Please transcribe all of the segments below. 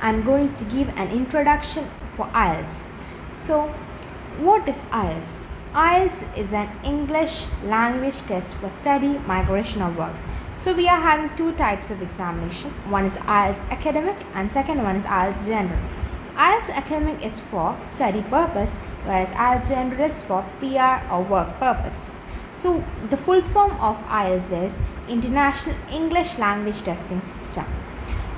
I'm going to give an introduction for Ielts. So, what is Ielts? Ielts is an English language test for study, migration or work. So we are having two types of examination. One is Ielts academic and second one is Ielts general. Ielts academic is for study purpose, whereas Ielts general is for PR or work purpose. So the full form of Ielts is International English Language Testing System.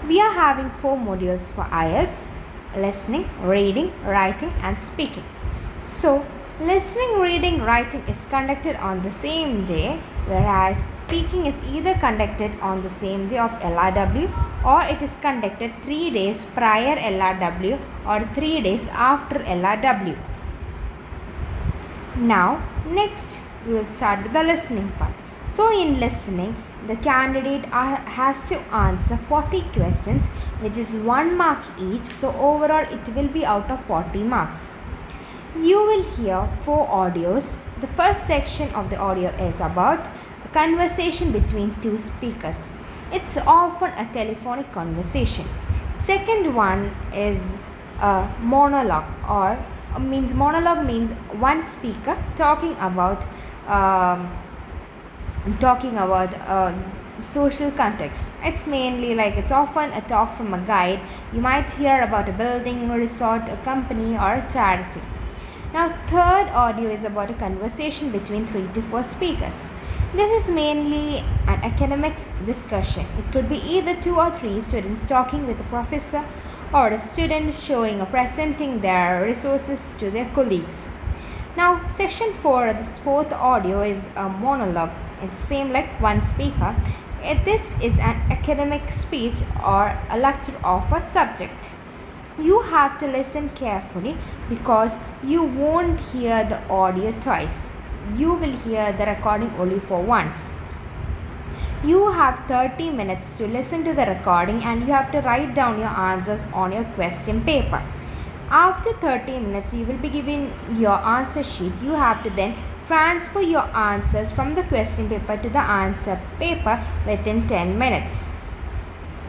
We are having 4 modules for Ielts: listening, reading, writing and speaking. So listening, reading, writing is conducted on the same day, whereas speaking is either conducted on the same day of LRW or it is conducted 3 days prior LRW or 3 days after LRW. Now, next we will start with the listening part. So in listening, the candidate has to answer 40 questions, which is 1 mark each. So overall it will be out of 40 marks. You will hear 4 audios. The first section of the audio is about a conversation between 2 speakers. It's often a telephonic conversation. Second one is a monologue, monologue means one speaker talking about social context. It's mainly it's often a talk from a guide. You might hear about a building, a resort, a company or a charity. Now, third audio is about a conversation between 3 to 4 speakers. This is mainly an academics discussion. It could be either 2 or 3 students talking with a professor or a student showing or presenting their resources to their colleagues. Now, section 4, this fourth audio is a monologue. It's same like one speaker. This is an academic speech or a lecture of a subject. You have to listen carefully because you won't hear the audio twice. You will hear the recording only for once. You have 30 minutes to listen to the recording and you have to write down your answers on your question paper. After 30 minutes, you will be given your answer sheet. You have to then transfer your answers from the question paper to the answer paper within 10 minutes.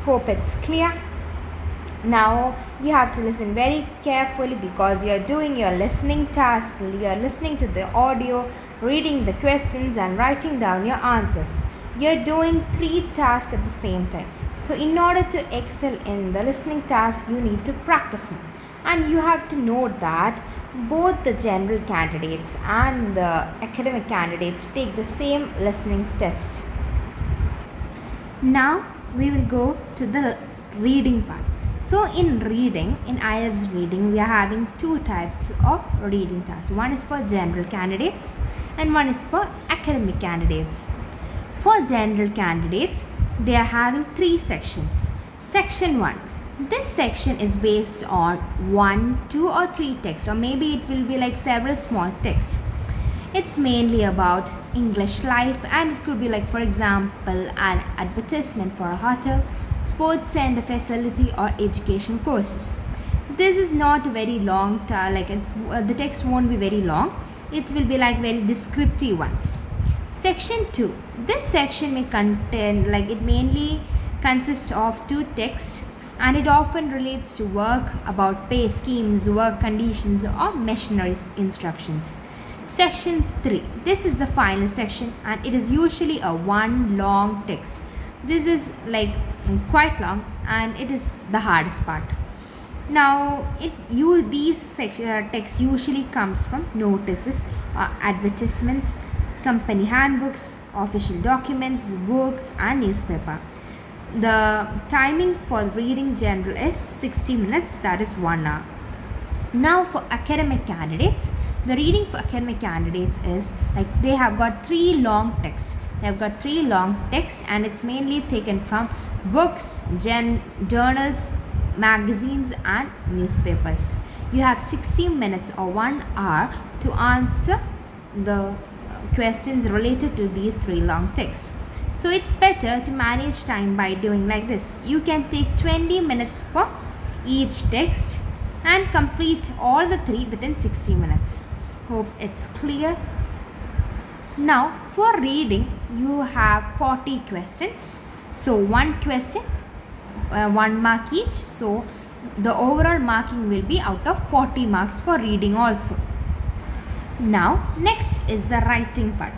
Hope it's clear. Now you have to listen very carefully because you are doing your listening task. You are listening to the audio, reading the questions and writing down your answers. You are doing 3 tasks at the same time. So in order to excel in the listening task, you need to practice more. And you have to note that both the general candidates and the academic candidates take the same listening test. Now we will go to the reading part. So in Ielts reading, we are having 2 types of reading tasks. One is for general candidates and one is for academic candidates. For general candidates, they are having 3 sections. Section 1. This section is based on 1, 2 or 3 texts, or maybe it will be several small texts. It's mainly about English life and it could be for example an advertisement for a hotel, sports center facility or education courses. This is not very long, the text won't be very long. It will be very descriptive ones. Section 2. This section may contain it mainly consists of 2 texts and it often relates to work, about pay schemes, work conditions or machinery instructions. Section 3. This is the final section and it is usually a 1 long text. This is quite long and it is the hardest part. Now these texts usually comes from notices, advertisements, company handbooks, official documents, books and newspaper. The timing for reading general is 60 minutes, that is 1 hour. Now for academic candidates, the reading for academic candidates is they have got 3 long texts. They have got 3 long texts and it's mainly taken from books, journals, magazines and newspapers. You have 60 minutes or 1 hour to answer the questions related to these 3 long texts. So it's better to manage time by doing like this. You can take 20 minutes for each text and complete all the 3 within 60 minutes. Hope it's clear. Now for reading, you have 40 questions. So one question, 1 mark each. So The overall marking will be out of 40 marks for reading also. Now next is the writing part.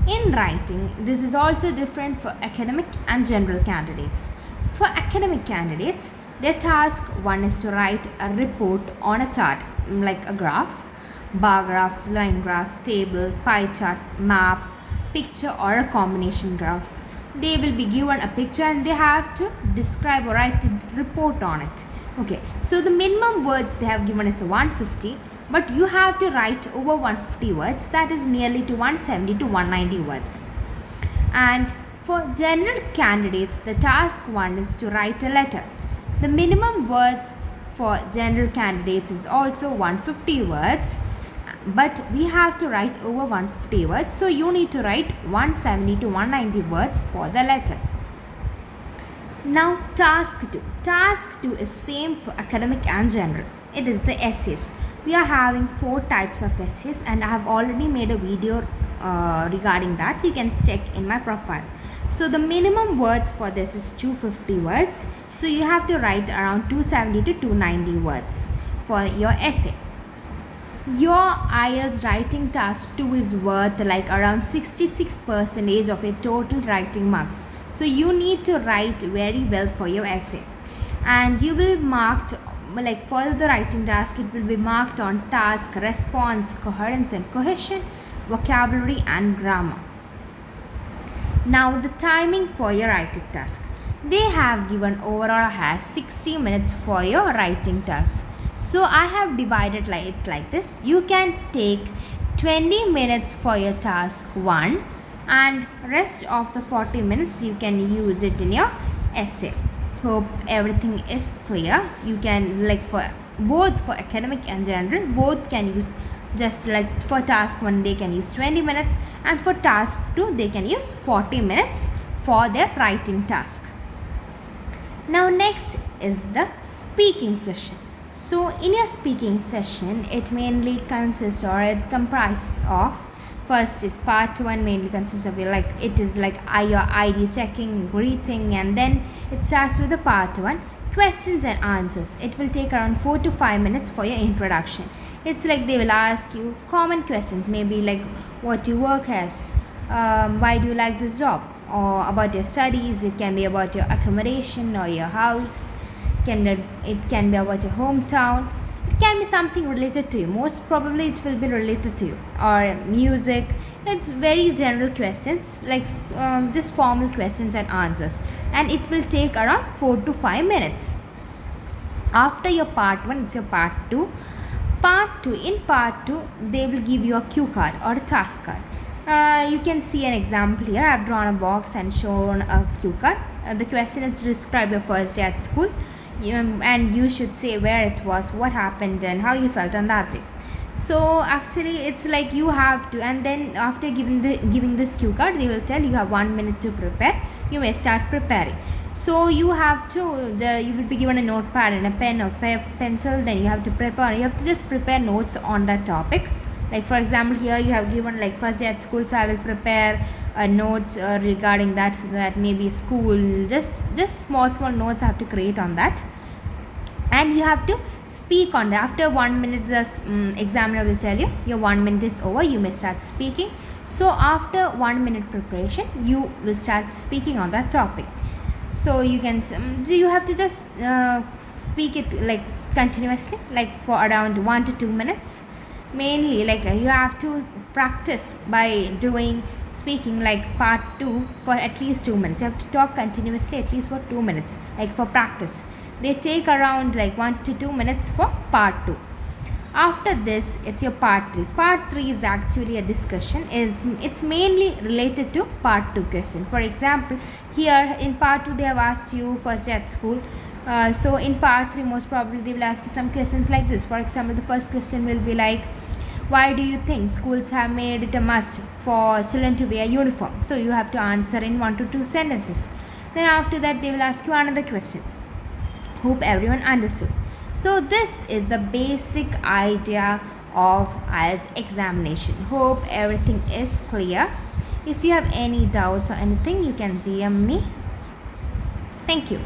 In writing, this is also different for academic and general candidates. For academic candidates, their task 1 is to write a report on a chart, like a graph, bar graph, line graph, table, pie chart, map, picture, or a combination graph. They will be given a picture and they have to describe or write a report on it. Okay, so the minimum words they have given is 150, but you have to write over 150 words, that is nearly to 170 to 190 words. And for general candidates, the task 1 is to write a letter. The minimum words for general candidates is also 150 words, but we have to write over 150 words, so you need to write 170 to 190 words for the letter. Now task 2. Task 2 is same for academic and general. It is the essays. We are having 4 types of essays and I have already made a video regarding that. You can check in my profile. So the minimum words for this is 250 words. So you have to write around 270 to 290 words for your essay. Your IELTS writing task 2 is worth like around 66% of your total writing marks. So you need to write very well for your essay. And you will marked, like for the writing task, it will be marked on task, response, coherence and cohesion, vocabulary and grammar. Now the timing for your writing task. They have given overall has 60 minutes for your writing task. So I have divided it like this. You can take 20 minutes for your task 1 and rest of the 40 minutes you can use it in your essay. Hope everything is clear. So you can for both for academic and general, both can use just for task 1 they can use 20 minutes and for task 2 they can use 40 minutes for their writing task. Now next is the speaking session. So in your speaking session, it mainly consists or it comprises of, first is part 1 mainly consists of your your ID checking, greeting, and then it starts with the part 1, questions and answers. It will take around 4 to 5 minutes for your introduction. It's they will ask you common questions, maybe what you work as, why do you like this job, or about your studies. It can be about your accommodation or your house. It can be about your hometown. It can be something related to you. Most probably it will be related to you. Or music. It's very general questions this formal questions and answers. And it will take around 4 to 5 minutes. After your part 1, it's your part 2. In part 2, they will give you a cue card or a task card. You can see an example here. I've drawn a box and shown a cue card. The question is describe your first day at school. And you should say where it was, what happened and how you felt on that day. So actually it's you have to, and then after giving this cue card, they will tell you have 1 minute to prepare. You may start preparing. So you have to you will be given a notepad and a pen or pencil. Then you have to prepare. You have to just prepare notes on that topic. For example, here you have given first day at school, so I will prepare notes regarding that maybe school, just small notes I have to create on that. And you have to speak on that. After 1 minute, the examiner will tell you your 1 minute is over, you may start speaking. So after 1 minute preparation, you will start speaking on that topic. So you have to just speak it continuously, for around 1 to 2 minutes. Mainly you have to practice by doing speaking part 2 for at least 2 minutes. You have to talk continuously at least for 2 minutes for practice. They take around 1 to 2 minutes for part 2. After this, it's your part 3. Part 3 is actually a discussion. It's mainly related to part 2 question. For example, here in part 2 they have asked you first day at school. So in part 3 most probably they will ask you some questions like this. For example, the first question will be why do you think schools have made it a must for children to wear uniform? So you have to answer in 1 to 2 sentences. Then after that they will ask you another question. Hope everyone understood. So this is the basic idea of IELTS examination. Hope everything is clear. If you have any doubts or anything, you can DM me. Thank you.